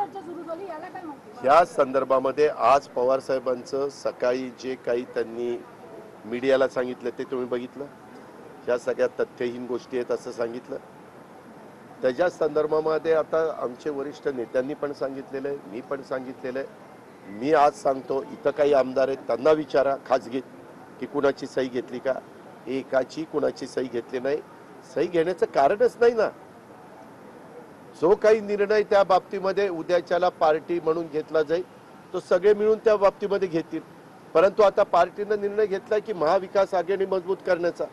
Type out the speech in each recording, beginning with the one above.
चर्चा सुरू झाली, याला काय म्हणते? या संदर्भामध्ये आज पवार साहेबांचं सकाळी जे काही त्यांनी मीडियाला सांगितलं ते तुम्ही बघितलं. ह्या सगळ्या तथ्यहीन गोष्टी आहेत असं सांगितलं. त्याच्या संदर्भामध्ये आता आमचे वरिष्ठ नेत्यांनी पण सांगितलेलं आहे, मी पण सांगितलेलं आहे. मी आज सांगतो, इथं काही आमदार आहेत त्यांना विचारा खाजगीत की कुणाची सही घेतली का. एकाची कुणाची सही घेतली नाही. सही घेण्याचं कारणच नाही ना. जो काही निर्णय त्या बाबतीमध्ये उद्याच्याला पार्टी म्हणून घेतला जाईल तो सगळे मिळून त्या बाबतीमध्ये घेतील. परंतु आता पार्टीनं निर्णय घेतला की महाविकास आघाडी मजबूत करण्याचा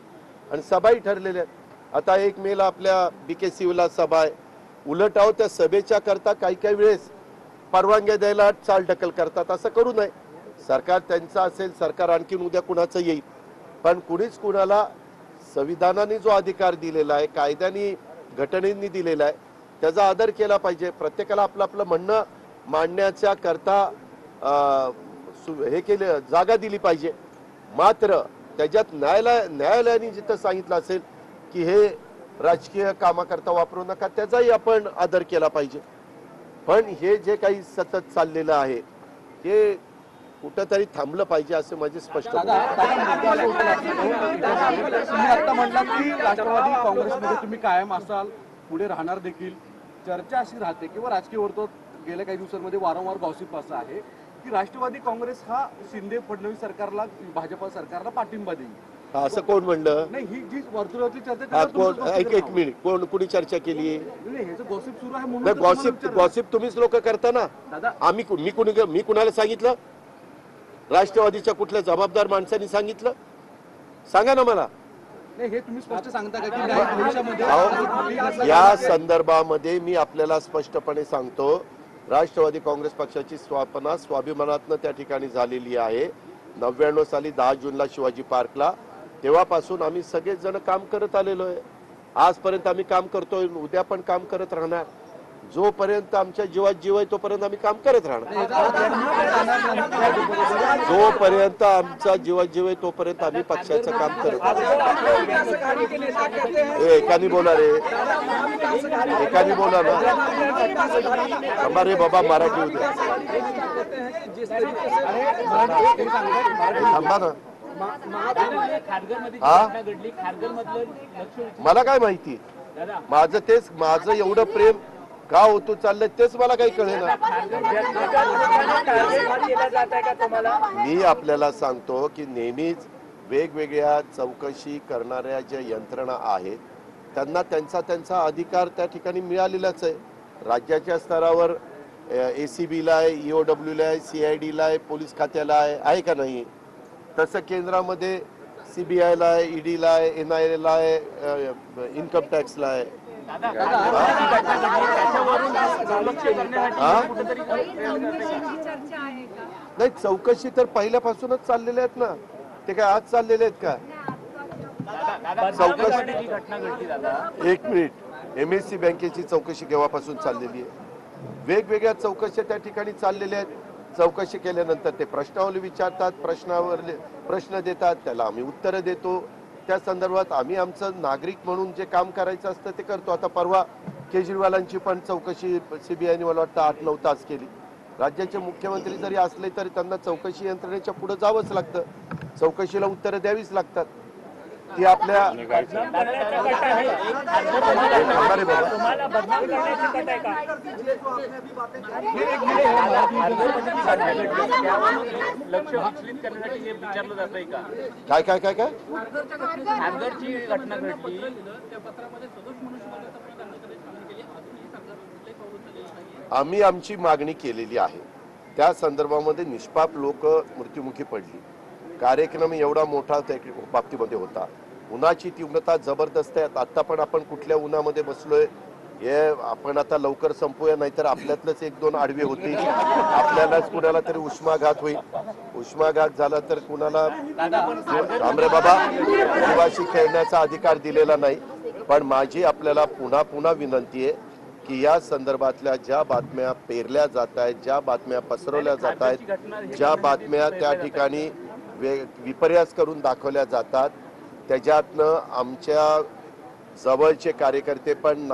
आणि सभाही ठरलेल्या आहेत. आता 1 मेला आपल्या BKC सभा आहे. उलट आहो त्या सभेच्या करता काही काही वेळेस परवानग्या द्यायला चालढकल करतात. असं करू नये. सरकार त्यांचं असेल, सरकार आणखीन उद्या कुणाचं येईल, पण कुणीच कुणाला संविधानाने जो अधिकार दिलेला आहे, कायद्याने घटनेने दिलेला आहे त्याचा आदर केला पाहिजे. प्रत्येकाला आपलं आपलं म्हणणं मांडण्याच्या करता हे केले जागा दिली पाहिजे. मात्र त्याच्यात न्यायालयाने जिथं सांगितलं असेल की हे राजकीय कामाकरता वापरू नका त्याचाही आपण आदर केला पाहिजे. पण हे जे काही सतत चाललेलं आहे हे कुठंतरी थांबलं पाहिजे असं माझे स्पष्ट मत आहे. तुम्ही आता म्हटलात की राष्ट्रवादी काँग्रेसमध्ये तुम्ही कायम असाल, पुढे राहणार देखील. चर्चा अशी राहते किंवा राजकीय वर्तुळात गेल्या काही दिवसांमध्ये वारंवार गॉसिप असं आहे की राष्ट्रवादी काँग्रेस हा शिंदे फडणवीस सरकारला, भाजपा सरकारला पाठिंबा देईल. असं कोण म्हणलं? नाही, ही जी वर्तुळातली चर्चा एक मिनिट, कोणी चर्चा केली? गॉसिप सुरू आहे म्हणून गॉसिप तुम्हीच लोक करता ना. मी कुणाला सांगितलं? राष्ट्रवादीच्या कुठल्या जबाबदार माणसांनी सांगितलं? सांगा ना मला. नाही, हे तुम्ही स्पष्ट सांगता का की भविष्यामध्ये या संदर्भामध्ये मी आपल्याला स्पष्टपणे सांगतो, राष्ट्रवादी काँग्रेस पक्षाची स्थापना स्वाभिमानातनं त्या ठिकाणी झालेली आहे. 99 साली 10 जूनला शिवाजी पार्कला. तेव्हापासून आम्ही सगळेच जण काम करत आलेलो आहे. आजपर्यंत आम्ही काम करतोय, उद्या पण काम करत राहणार. जोपर्यंत आमच्या जीवात जीव आहे तोपर्यंत आम्ही काम करत राहणार. जोपर्यंत आमचा जीवात जीव आहे तोपर्यंत आम्ही पक्षाचं काम करत एकानी बोला रे, एकानी बोला ना. हमारे बाबा मराठी होते थांबा ना. मला काय माहिती, माझं एवढं प्रेम का होतो चाललंय तेच मला काही कळेना. मी आपल्याला सांगतो की नेहमीच वेगवेगळ्या चौकशी करणाऱ्या ज्या यंत्रणा आहेत त्यांना त्यांचा अधिकार त्या ठिकाणी मिळालेलाच आहे. राज्याच्या स्तरावर ACBला आहे, EOWला आहे, CIDला आहे, पोलीस खात्याला आहे का नाही? तसं केंद्रामध्ये CBIला आहे, EDला आहे, NIAला आहे, इन्कम टॅक्सला आहे. नाही, चौकशी तर पहिल्यापासूनच चाललेल्या आहेत ना. ते काय आज चाललेले आहेत का? चौकशी 1 मिनिट, MSC बँकेची चौकशी केव्हापासून चाललेली आहे? वेगवेगळ्या चौकशा त्या ठिकाणी चाललेल्या आहेत. चौकशी केल्यानंतर ते प्रश्नावली विचारतात, प्रश्नावर प्रश्न देतात, त्याला आम्ही उत्तरं देतो. त्या संदर्भात आम्ही आमचं नागरिक म्हणून जे काम करायचं असतं ते करतो. आता परवा केजरीवालांची पण चौकशी CBIने मला वाटतं 8-9 तास केली. राज्याचे मुख्यमंत्री जरी असले तरी त्यांना चौकशी यंत्रणेच्या पुढे जावंच लागतं. चौकशीला उत्तरं द्यावीच लागतात. ती आपल्या काय काय काय काय आम्ही आमची मागणी केलेली आहे. त्या संदर्भामध्ये निष्पाप लोक मृत्युमुखी पडली. कार्यक्रम एवढा मोठा त्या बाबतीमध्ये होता. उन्हाची तीव्रता जबरदस्त आहे. आता पण आपण कुठल्या उन्हामध्ये बसलोय हे आपण आता लवकर संपूया, नाहीतर आपल्यातलंच 1-2 आडवे होतील. आपल्यालाच कुणाला तरी उष्माघात होईल. उष्माघात झाला तर कुणाला रामरे बाबा जीवाशी खेळण्याचा अधिकार दिलेला नाही. पण माझी आपल्याला पुन्हा पुन्हा विनंती आहे की या संदर्भातल्या ज्या बातम्या पेरल्या जात आहेत, ज्या बातम्या पसरवल्या जात आहेत, ज्या बातम्या त्या ठिकाणी विपर्यास करून दाखवल्या जातात त्याच्यातनं आमच्या जवळचे कार्यकर्ते पण